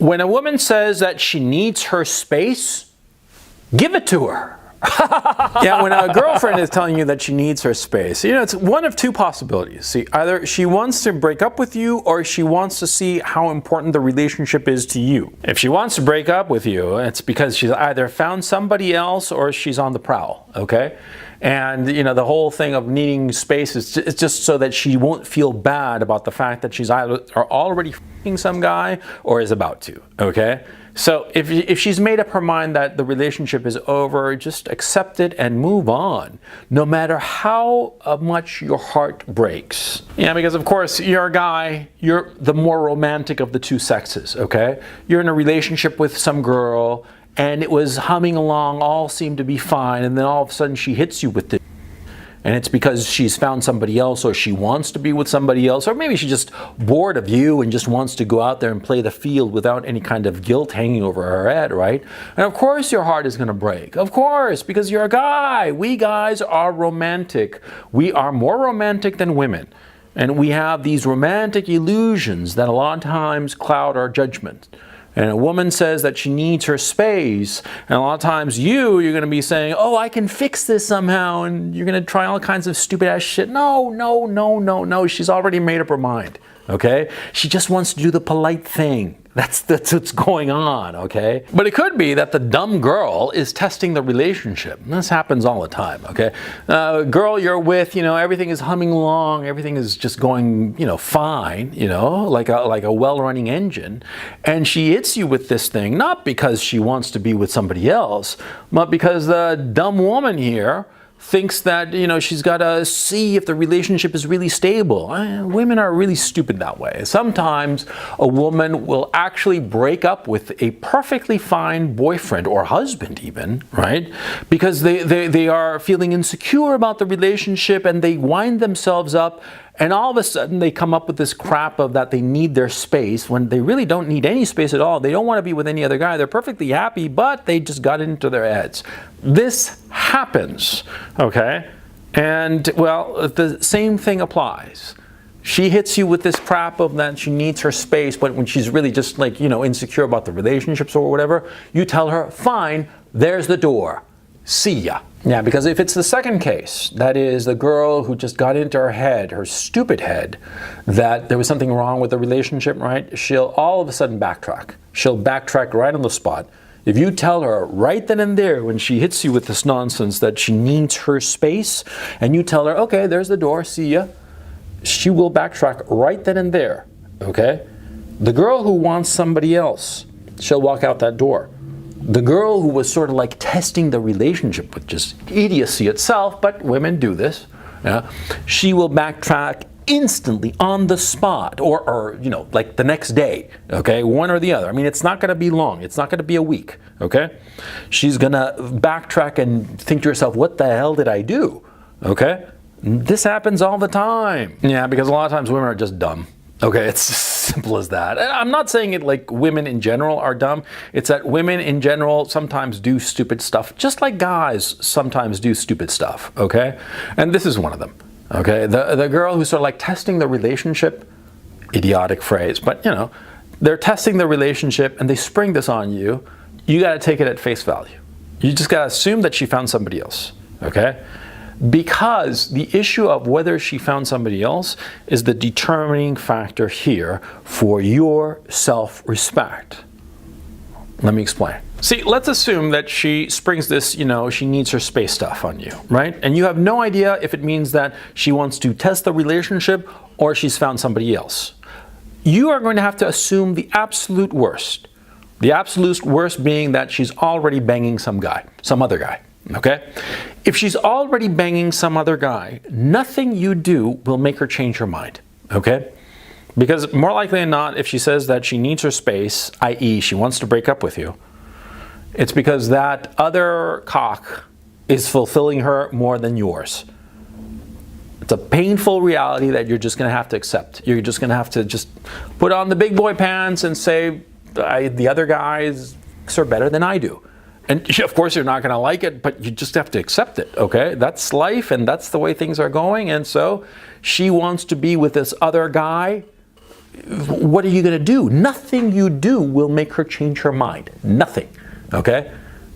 When a woman says that she needs her space, give it to her. Yeah, when a girlfriend is telling you that she needs her space, it's one of two possibilities. See, either she wants to break up with you or she wants to see how important the relationship is to you. If she wants to break up with you, it's because she's either found somebody else or she's on the prowl, okay? And, the whole thing of needing space is just so that she won't feel bad about the fact that she's either already f***ing some guy or is about to, okay? So if she's made up her mind that the relationship is over, just accept it and move on, no matter how much your heart breaks. Yeah, because of course, you're a guy, you're the more romantic of the two sexes, okay? You're in a relationship with some girl, and it was humming along, all seemed to be fine, and then all of a sudden she hits you with this. And it's because she's found somebody else, or she wants to be with somebody else, or maybe she's just bored of you and just wants to go out there and play the field without any kind of guilt hanging over her head, right? And of course your heart is going to break. Of course, because you're a guy. We guys are romantic. We are more romantic than women. And we have these romantic illusions that a lot of times cloud our judgment. And a woman says that she needs her space, and a lot of times you're going to be saying, oh, I can fix this somehow, and you're going to try all kinds of stupid ass shit. No, she's already made up her mind, okay? She just wants to do the polite thing. That's what's going on, okay? But it could be that the dumb girl is testing the relationship. This happens all the time, okay? Girl you're with, everything is humming along, everything is just going, fine, like a well-running engine. And she hits you with this thing, not because she wants to be with somebody else, but because the dumb woman here thinks that, she's got to see if the relationship is really stable. Women are really stupid that way. Sometimes a woman will actually break up with a perfectly fine boyfriend or husband even, right? Because they are feeling insecure about the relationship and they wind themselves up, and all of a sudden they come up with this crap of that they need their space when they really don't need any space at all. They don't want to be with any other guy. They're perfectly happy, but they just got into their heads. This happens, okay? And, well, the same thing applies. She hits you with this crap of that she needs her space, but when she's really just like, insecure about the relationships or whatever, you tell her, fine, there's the door. See ya. Yeah, because if it's the second case, that is the girl who just got into her head, her stupid head, that there was something wrong with the relationship, right? She'll all of a sudden backtrack. She'll backtrack right on the spot. If you tell her right then and there when she hits you with this nonsense that she needs her space, and you tell her, okay, there's the door, see ya, she will backtrack right then and there, okay? The girl who wants somebody else, she'll walk out that door. The girl who was sort of like testing the relationship, which is idiocy itself, but women do this, she will backtrack instantly on the spot or like the next day, okay, one or the other. I mean, it's not going to be long. It's not going to be a week, okay? She's going to backtrack and think to herself, what the hell did I do, okay? This happens all the time. Yeah, because a lot of times women are just dumb. Okay, it's as simple as that. And I'm not saying it like women in general are dumb. It's that women in general sometimes do stupid stuff, just like guys sometimes do stupid stuff, okay? And this is one of them, okay? The girl who's sort of like testing the relationship, idiotic phrase, but they're testing the relationship and they spring this on you. You got to take it at face value. You just got to assume that she found somebody else, okay? Because the issue of whether she found somebody else is the determining factor here for your self-respect. Let me explain. See, let's assume that she springs this, she needs her space stuff on you, right? And you have no idea if it means that she wants to test the relationship or she's found somebody else. You are going to have to assume the absolute worst. The absolute worst being that she's already banging some other guy. Okay? If she's already banging some other guy, nothing you do will make her change her mind. Okay? Because more likely than not, if she says that she needs her space, i.e. she wants to break up with you, it's because that other cock is fulfilling her more than yours. It's a painful reality that you're just going to have to accept. You're just going to have to just put on the big boy pants and say, the other guys are better than I do. And of course you're not going to like it, but you just have to accept it, okay? That's life and that's the way things are going. And so she wants to be with this other guy. what are you going to do? Nothing you do will make her change her mind. Nothing. Okay?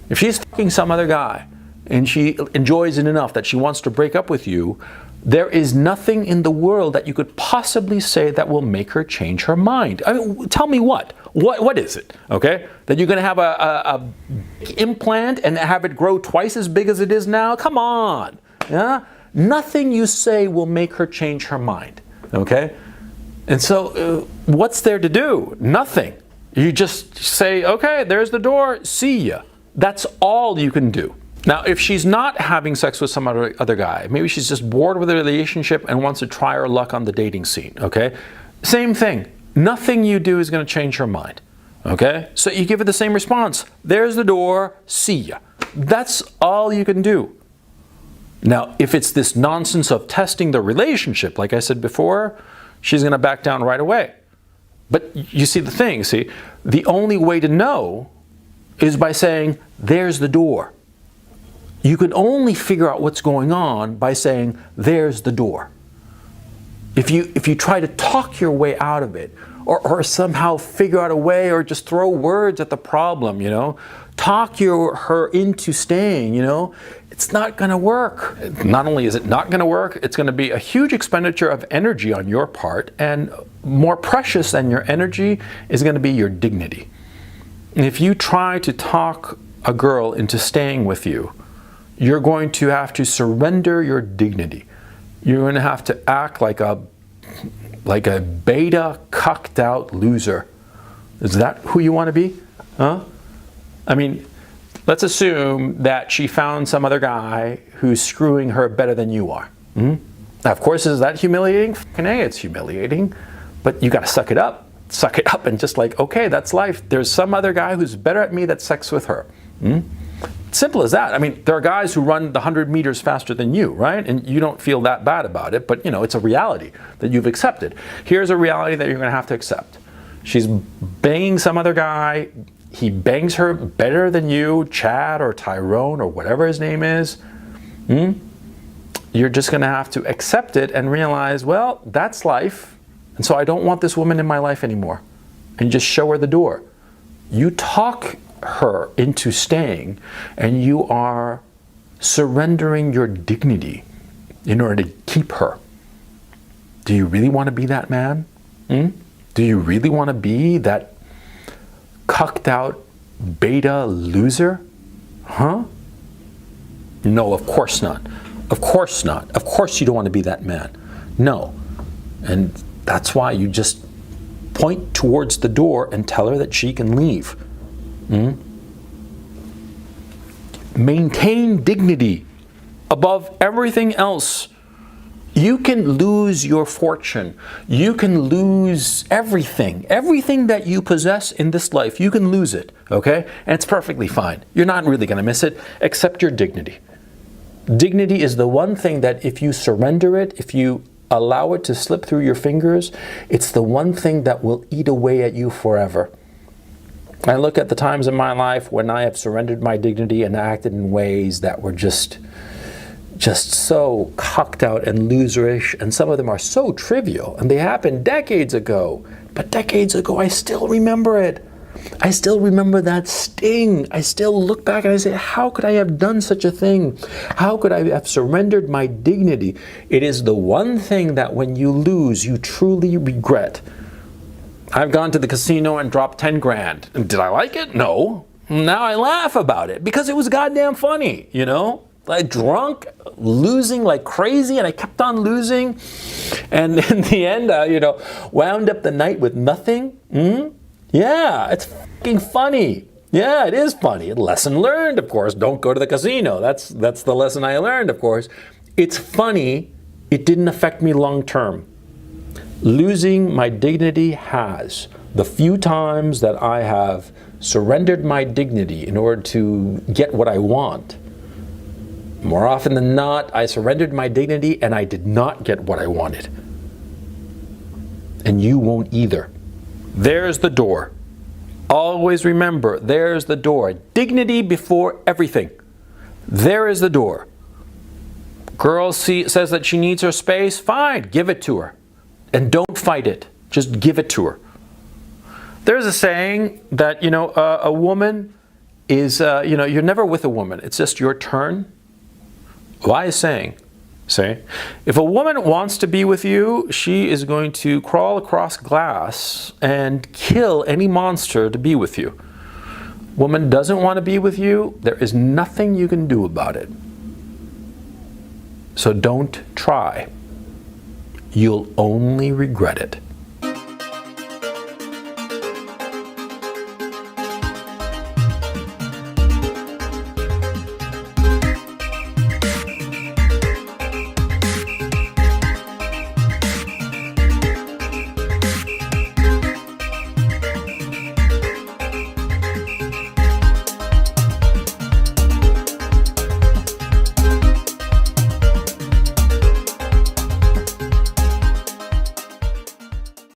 If she's fucking some other guy and she enjoys it enough that she wants to break up with you, there is nothing in the world that you could possibly say that will make her change her mind. I mean, tell me what? What is it? Okay? That you're going to have a implant and have it grow twice as big as it is now? Come on. Yeah? Nothing you say will make her change her mind. Okay? And so, what's there to do? Nothing. You just say, okay, there's the door, see ya. That's all you can do. Now, if she's not having sex with some other guy, maybe she's just bored with the relationship and wants to try her luck on the dating scene, okay? Same thing. Nothing you do is going to change her mind, okay? So you give it the same response. There's the door, see ya. That's all you can do. Now, if it's this nonsense of testing the relationship, like I said before, she's going to back down right away. But you see the thing, the only way to know is by saying, there's the door. You can only figure out what's going on by saying, there's the door. If you try to talk your way out of it, or somehow figure out a way, or just throw words at the problem, talk her into staying, it's not going to work. Not only is it not going to work, it's going to be a huge expenditure of energy on your part, and more precious than your energy is going to be your dignity. If you try to talk a girl into staying with you, you're going to have to surrender your dignity. You're going to have to act like a beta, cucked out loser. Is that who you want to be? Huh? I mean, let's assume that she found some other guy who's screwing her better than you are. Now, of course, is that humiliating? Fucking A, it's humiliating. But you got to suck it up. Suck it up and just like, okay, that's life. There's some other guy who's better at me that's sex with her. Simple as that. I mean, there are guys who run the 100 meters faster than you, right? And you don't feel that bad about it, but it's a reality that you've accepted. Here's a reality that you're going to have to accept. She's banging some other guy. He bangs her better than you, Chad or Tyrone or whatever his name is. You're just going to have to accept it and realize, well, that's life. And so I don't want this woman in my life anymore. And you just show her the door. You talk her into staying, and you are surrendering your dignity in order to keep her. Do you really want to be that man? Do you really want to be that cucked out beta loser? Huh? No, of course not. Of course not. Of course you don't want to be that man. No. And that's why you just point towards the door and tell her that she can leave. Maintain dignity above everything else. You can lose your fortune. You can lose everything. Everything that you possess in this life, you can lose it, okay? And it's perfectly fine. You're not really going to miss it, except your dignity. Dignity is the one thing that if you surrender it, if you allow it to slip through your fingers, it's the one thing that will eat away at you forever. I look at the times in my life when I have surrendered my dignity and acted in ways that were just so cocked out and loserish, and some of them are so trivial, and they happened decades ago. But decades ago, I still remember it. I still remember that sting. I still look back and I say, how could I have done such a thing? How could I have surrendered my dignity? It is the one thing that when you lose, you truly regret. I've gone to the casino and dropped 10 grand. Did I like it? No. Now I laugh about it because it was goddamn funny, Like drunk, losing like crazy, and I kept on losing. And in the end, wound up the night with nothing. Yeah, it's fucking funny. Yeah, it is funny. Lesson learned, of course. Don't go to the casino. That's the lesson I learned, of course. It's funny. It didn't affect me long term. Losing my dignity has. The few times that I have surrendered my dignity in order to get what I want, more often than not, I surrendered my dignity and I did not get what I wanted. And you won't either. There's the door. Always remember, there's the door. Dignity before everything. There is the door. Girl says that she needs her space. Fine, give it to her. And don't fight it. Just give it to her. There's a saying that, a woman is, you're never with a woman. It's just your turn. Wise saying. Say, if a woman wants to be with you, she is going to crawl across glass and kill any monster to be with you. Woman doesn't want to be with you, there is nothing you can do about it. So don't try. You'll only regret it.